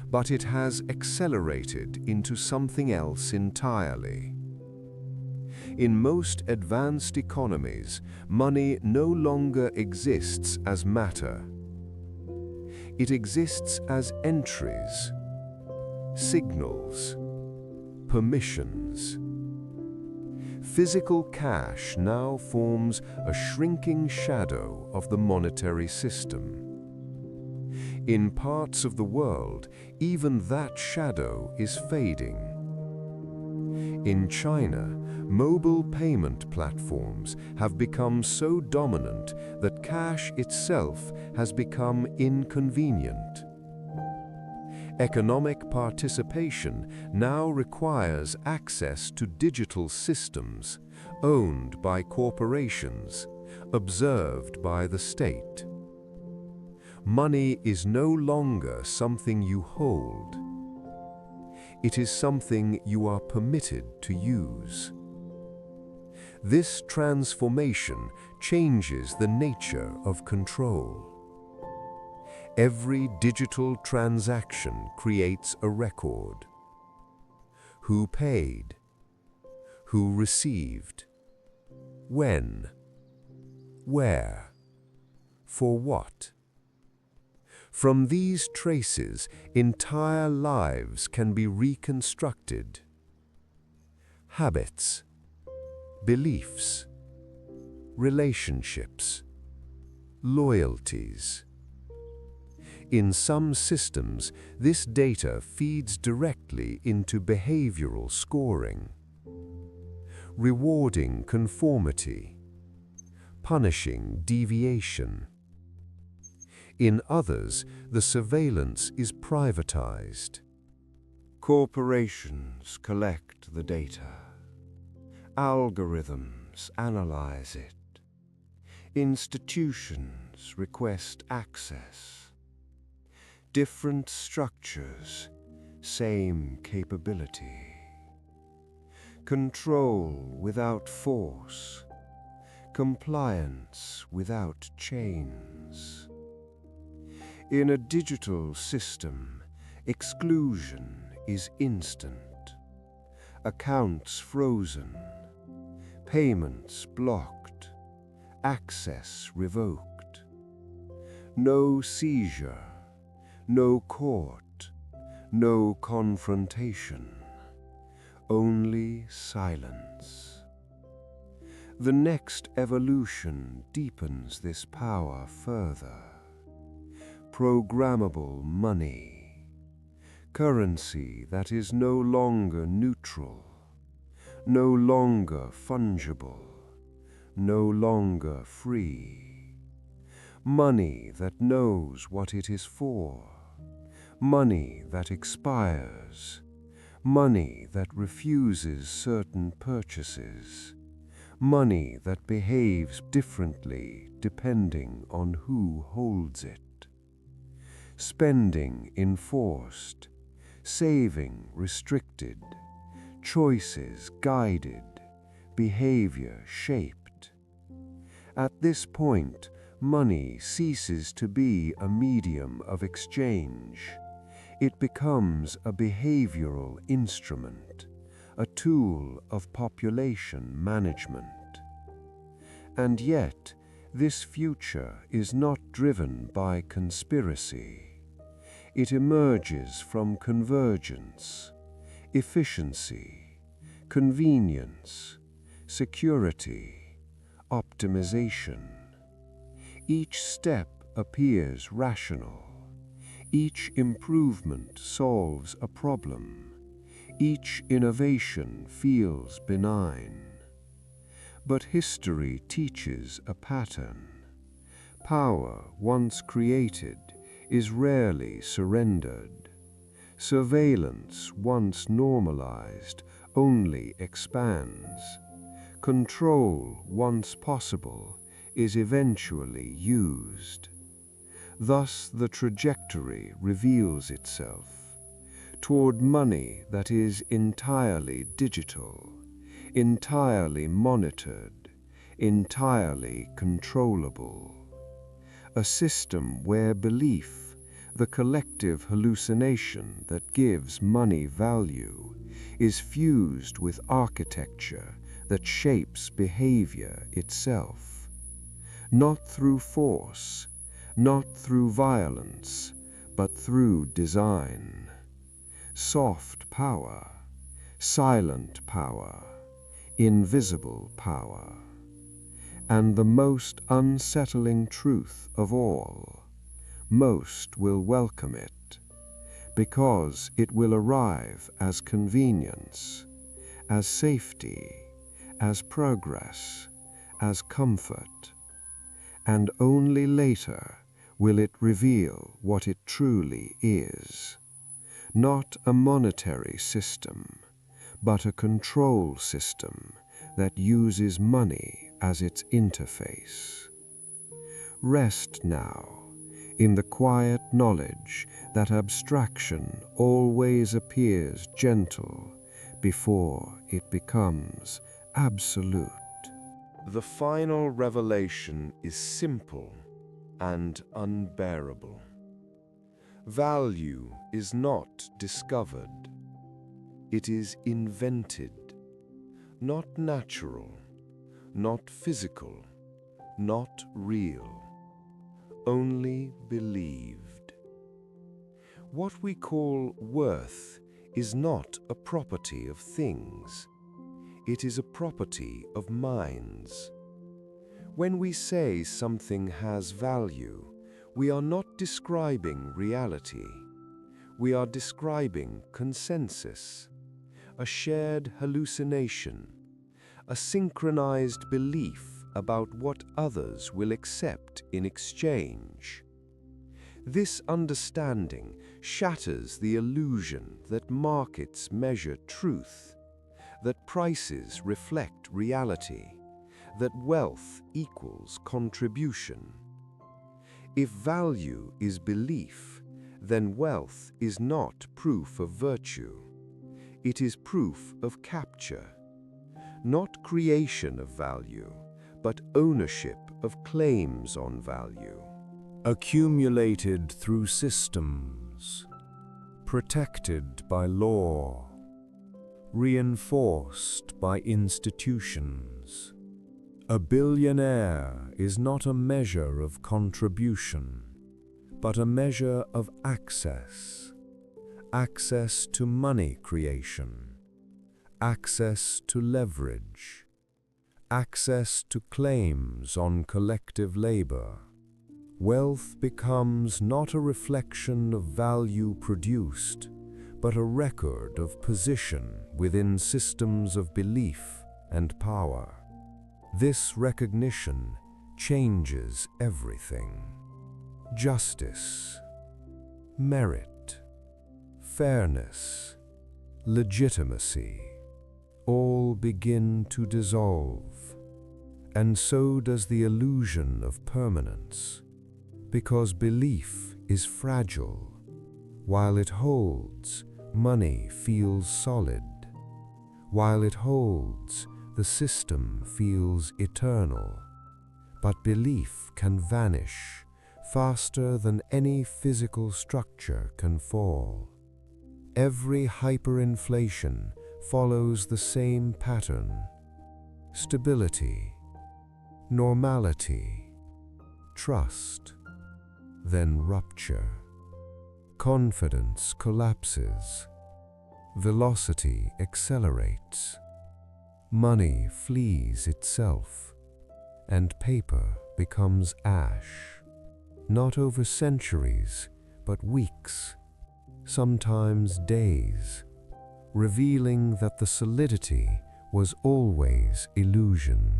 S3: But it has accelerated into something else entirely. In most advanced economies, money no longer exists as matter. It exists as entries, signals, permissions. Physical cash now forms a shrinking shadow of the monetary system.
S4: In parts of the world, even that shadow is fading. In China, mobile payment platforms have become so dominant that cash itself has become inconvenient. Economic participation now requires access to digital systems owned by corporations, observed by the state. Money is no longer something you hold. It is something you are permitted to use. This transformation changes the nature of control. Every digital transaction creates a record. Who paid? Who received? When? Where? For what? From these traces, entire lives can be reconstructed. Habits, beliefs, relationships, loyalties. In some systems, this data feeds directly into behavioral scoring, rewarding conformity, punishing deviation. In others, the surveillance is privatized. Corporations collect the data. Algorithms analyze it. Institutions request access. Different structures, same capability. Control without force. Compliance without chains. In a digital system, exclusion is instant. Accounts frozen. Payments blocked. Access revoked. No seizure. No court. No confrontation. Only silence. The next evolution deepens this power further. Programmable money, currency that is no longer neutral, no longer fungible, no longer free. Money that knows what it is for, money that expires, money that refuses certain purchases, money that behaves differently depending on who holds it. Spending enforced, saving restricted, choices guided, behavior shaped. At this point, money ceases to be a medium of exchange. It becomes a behavioral instrument, a tool of population management. And yet, this future is not driven by conspiracy. It emerges from convergence, efficiency, convenience, security, optimization. Each step appears rational. Each improvement solves a problem. Each innovation feels benign. But history teaches a pattern. Power once created is rarely surrendered. Surveillance once normalized only expands. Control once possible is eventually used. Thus the trajectory reveals itself toward money that is entirely digital, entirely monitored, entirely controllable. A system where belief, the collective hallucination that gives money value, is fused with architecture that shapes behavior itself. Not through force, not through violence, but through design. Soft power, silent power, invisible power. And the most unsettling truth of all,
S1: most will welcome it, because it will arrive as convenience, as safety, as progress, as comfort, and only later will it reveal what it truly is. Not a monetary system, but a control system that uses money as its interface. Rest now in the quiet knowledge that abstraction always appears gentle before it becomes absolute.
S4: The final revelation is simple and unbearable. Value is not discovered. It is invented, not natural, not physical, not real, only believed. What we call worth is not a property of things. It is a property of minds. When we say something has value, we are not describing reality. We are describing consensus, a shared hallucination, a synchronized belief about what others will accept in exchange. This understanding shatters the illusion that markets measure truth, that prices reflect reality, that wealth equals contribution. If value is belief, then wealth is not proof of virtue. It is proof of capture, not creation of value, but ownership of claims on value.
S2: Accumulated through systems, protected by law, reinforced by institutions. A billionaire is not a measure of contribution, but a measure of access. Access to money creation, access to leverage, access to claims on collective labor. Wealth becomes not a reflection of value produced, but a record of position within systems of belief and power. This recognition changes everything. Justice, merit, fairness, legitimacy, all begin to dissolve. And so does the illusion of permanence, because belief is fragile. While it holds, money feels solid. While it holds, the system feels eternal. But belief can vanish faster than any physical structure can fall. Every hyperinflation follows the same pattern: stability, normality, trust, then rupture. Confidence collapses. Velocity accelerates. Money flees itself, and paper becomes ash, not over centuries, but weeks, sometimes days, revealing that the solidity was always illusion.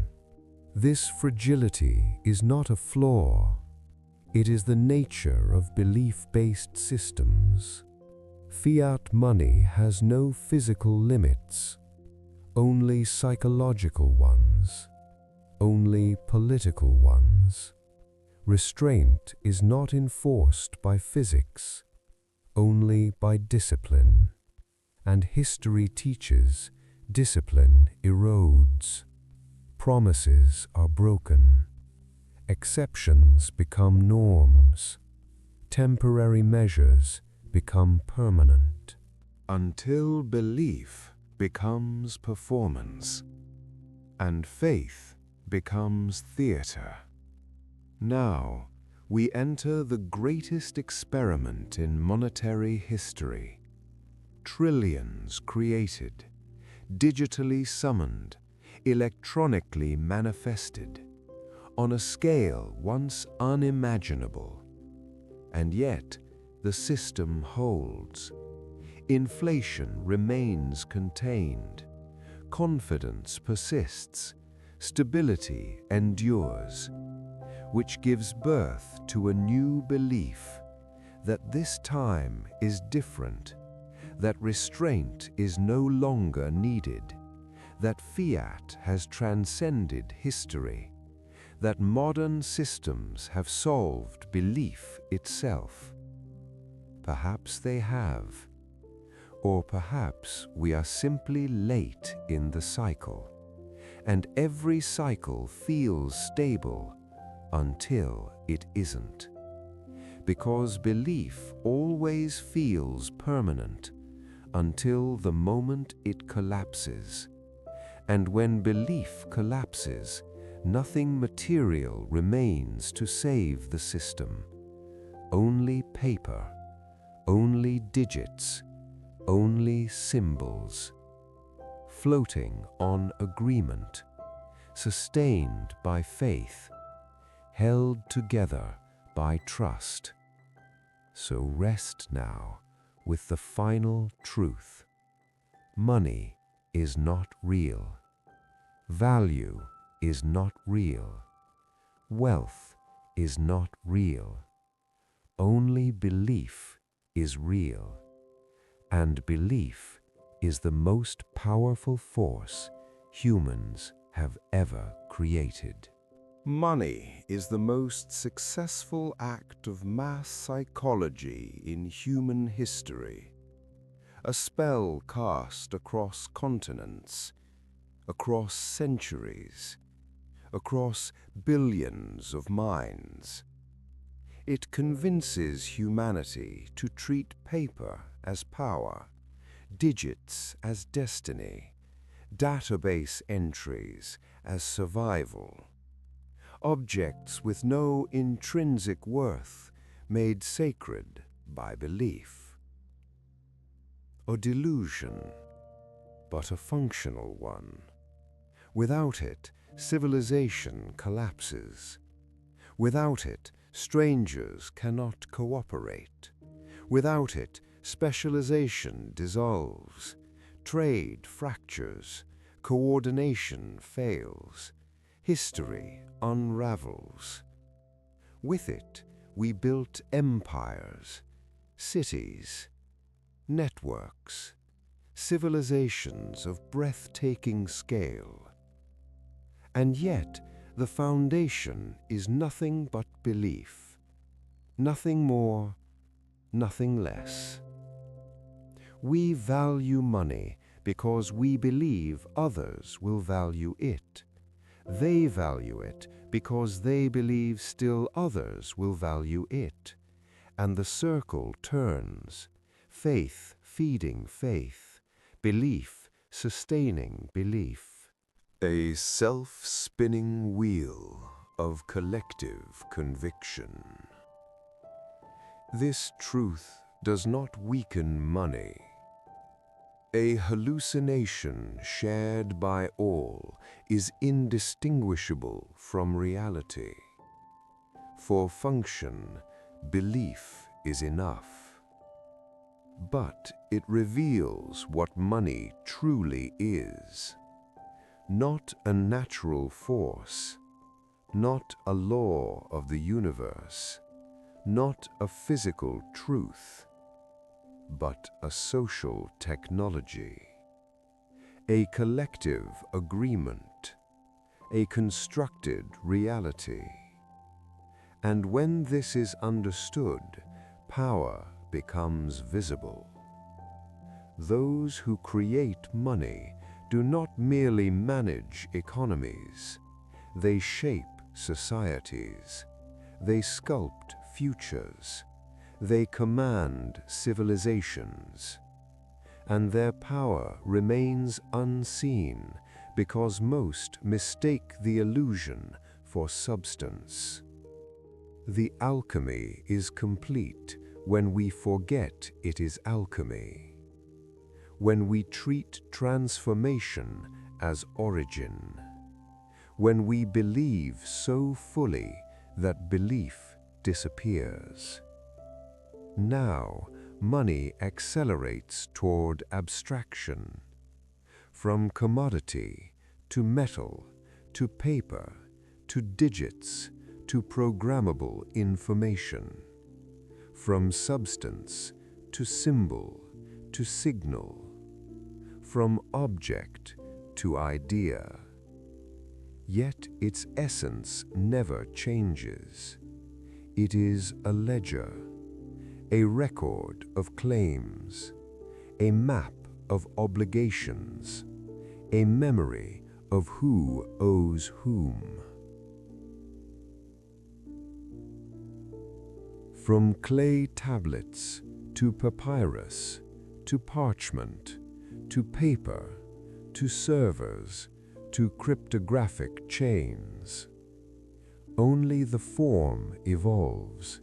S2: This fragility is not a flaw. It is the nature of belief-based systems. Fiat money has no physical limits, only psychological ones, only political ones. Restraint is not enforced by physics, only by discipline. And history teaches discipline erodes. Promises are broken. Exceptions become norms. Temporary measures become permanent.
S4: Until belief becomes performance, and faith becomes theater. Now, we enter the greatest experiment in monetary history. Trillions created, digitally summoned, electronically manifested, on a scale once unimaginable.
S1: And yet, the system holds. Inflation remains contained. Confidence persists. Stability endures, which gives birth to a new belief that this time is different, that restraint is no longer needed, that fiat has transcended history, that modern systems have solved belief itself. Perhaps they have, or perhaps we are simply late in the cycle, and every cycle feels stable until it isn't. Because belief always feels permanent until the moment it collapses. And when belief collapses, nothing material remains to save the system. Only paper, only digits, only symbols. Floating on agreement, sustained by faith, held together by trust. So rest now with the final truth. Money is not real. Value is not real. Wealth is not real. Only belief is real. And belief is the most powerful force humans have ever created. Money is the most successful act of mass psychology in human history. A spell cast across continents, across centuries, across billions of minds. It convinces humanity to treat paper as power, digits as destiny, database entries as survival. Objects with no intrinsic worth made sacred by belief. A delusion, but a functional one. Without it, civilization collapses. Without it, strangers cannot cooperate. Without it, specialization dissolves. Trade fractures. Coordination fails. History unravels. With it, we built empires, cities, networks, civilizations of breathtaking scale. And yet, the foundation is nothing but belief. Nothing more, nothing less. We value money because we believe others will value it. They value it because they believe still others will value it. And the circle turns, faith feeding faith, belief sustaining belief. A self-spinning wheel of collective conviction. This truth does not weaken money. A hallucination shared by all is indistinguishable from reality. For function, belief is enough. But it reveals what money truly is. Not a natural force, not a law of the universe, not a physical truth, but a social technology, a collective agreement, a constructed reality. And when this is understood, power becomes visible. Those who create money do not merely manage economies. They shape societies. They sculpt futures. They command civilizations. And their power remains unseen because most mistake the illusion for substance. The alchemy is complete when we forget it is alchemy. When we treat transformation as origin. When we believe so fully that belief disappears.
S4: Now, money accelerates toward abstraction. From commodity to metal to paper to digits to programmable information. From substance to symbol to signal. From object to idea. Yet its essence never changes. It is a ledger, a record of claims, a map of obligations, a memory of who owes whom. From clay tablets to papyrus, to parchment, to paper, to servers, to cryptographic chains. Only the form evolves,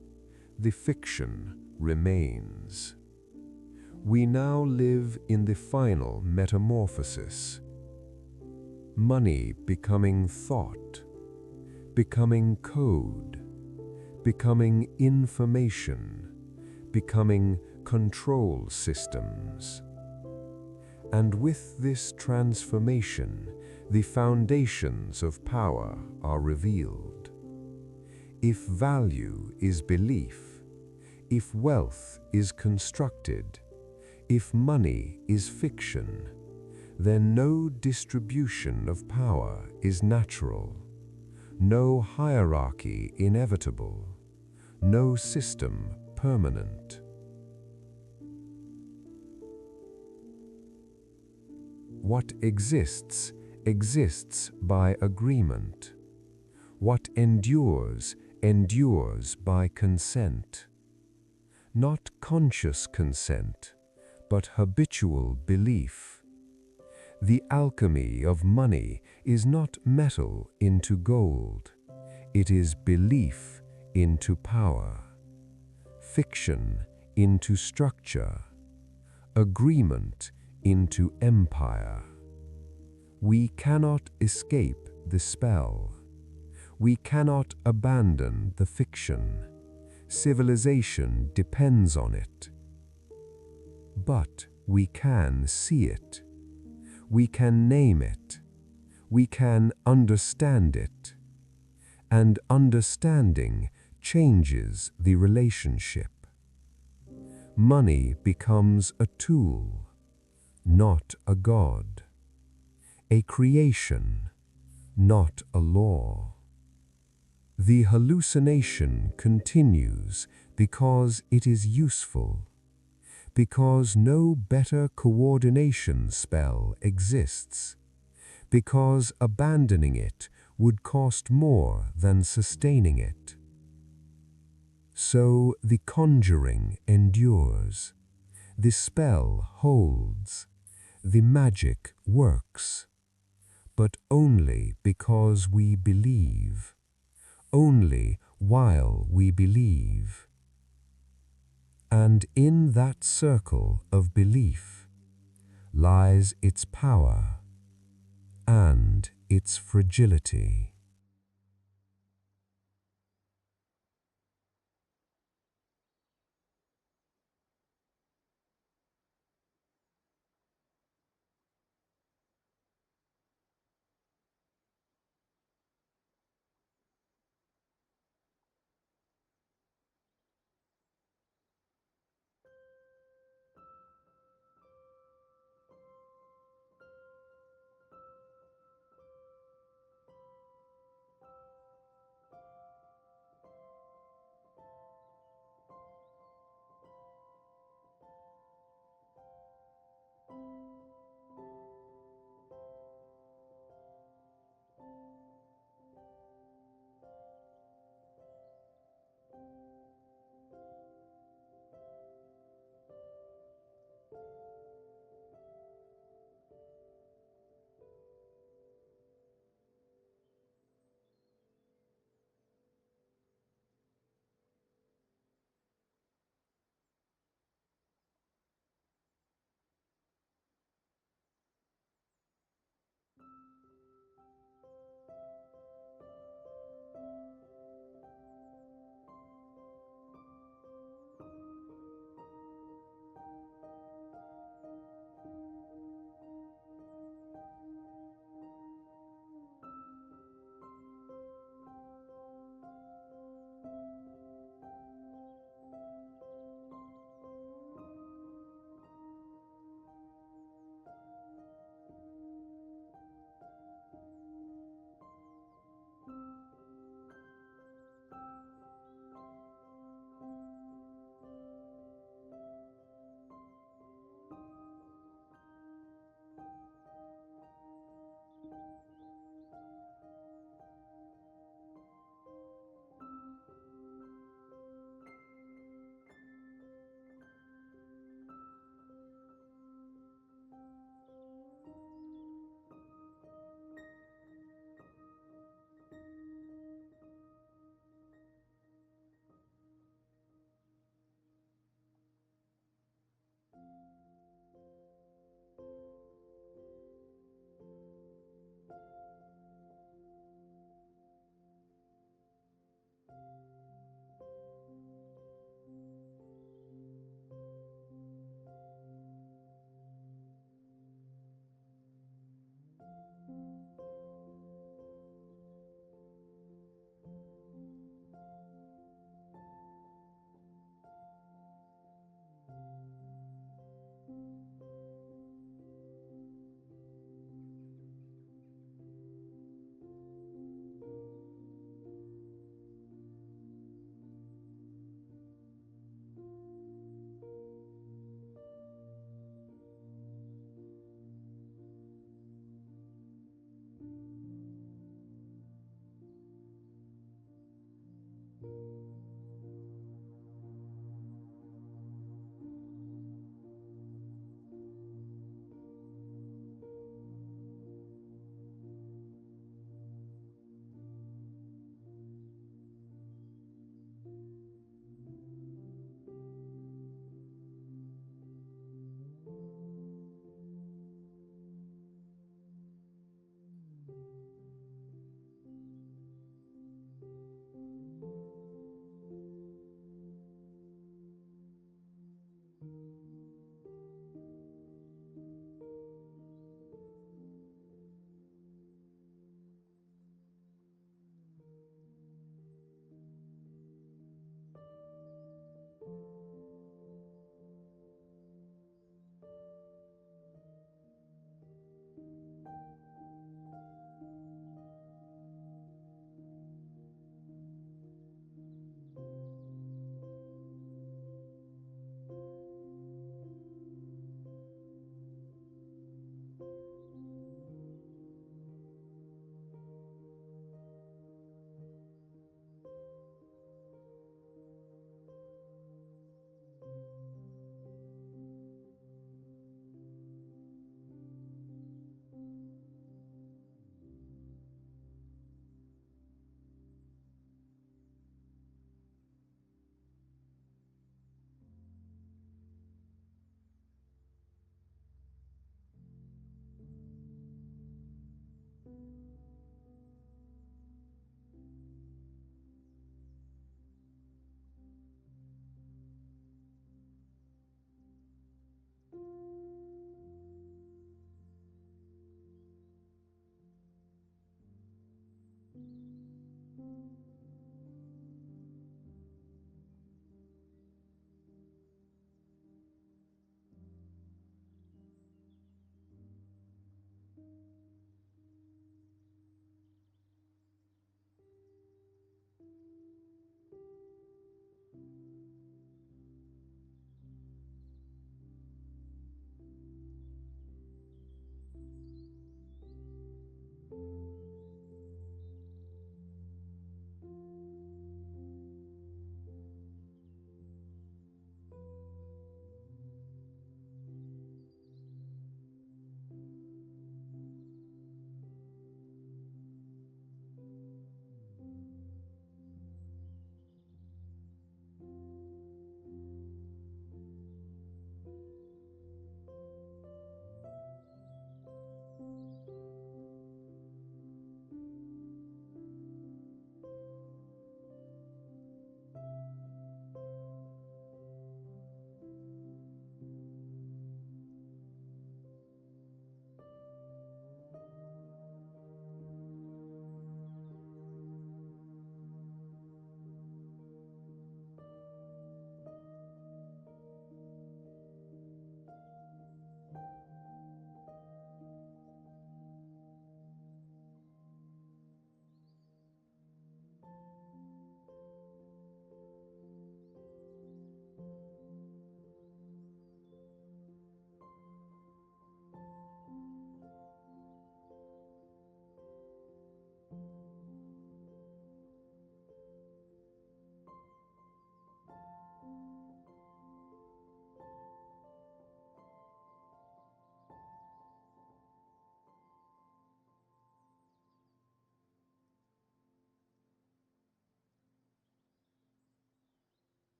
S4: the fiction remains. We now live in the final metamorphosis. Money becoming thought, becoming code, becoming information, becoming control systems. And with this transformation, the foundations of power are revealed. If value is belief, if wealth is constructed, if money is fiction, then no distribution of power is natural, no hierarchy inevitable, no system permanent. What exists, exists by agreement. What endures, endures by consent. Not conscious consent, but habitual belief. The alchemy of money is not metal into gold. It is belief into power, fiction into structure, agreement into empire. We cannot escape the spell. We cannot abandon the fiction. Civilization depends on it. But we can see it. We can name it. We can understand it. And understanding changes the relationship. Money becomes a tool, not a god. A creation, not a law. The hallucination continues because it is useful, because no better coordination spell exists, because abandoning it would cost more than sustaining it. So the conjuring endures, the spell holds, the magic works, but only because we believe, only while we believe. And in that circle of belief lies its power and its fragility.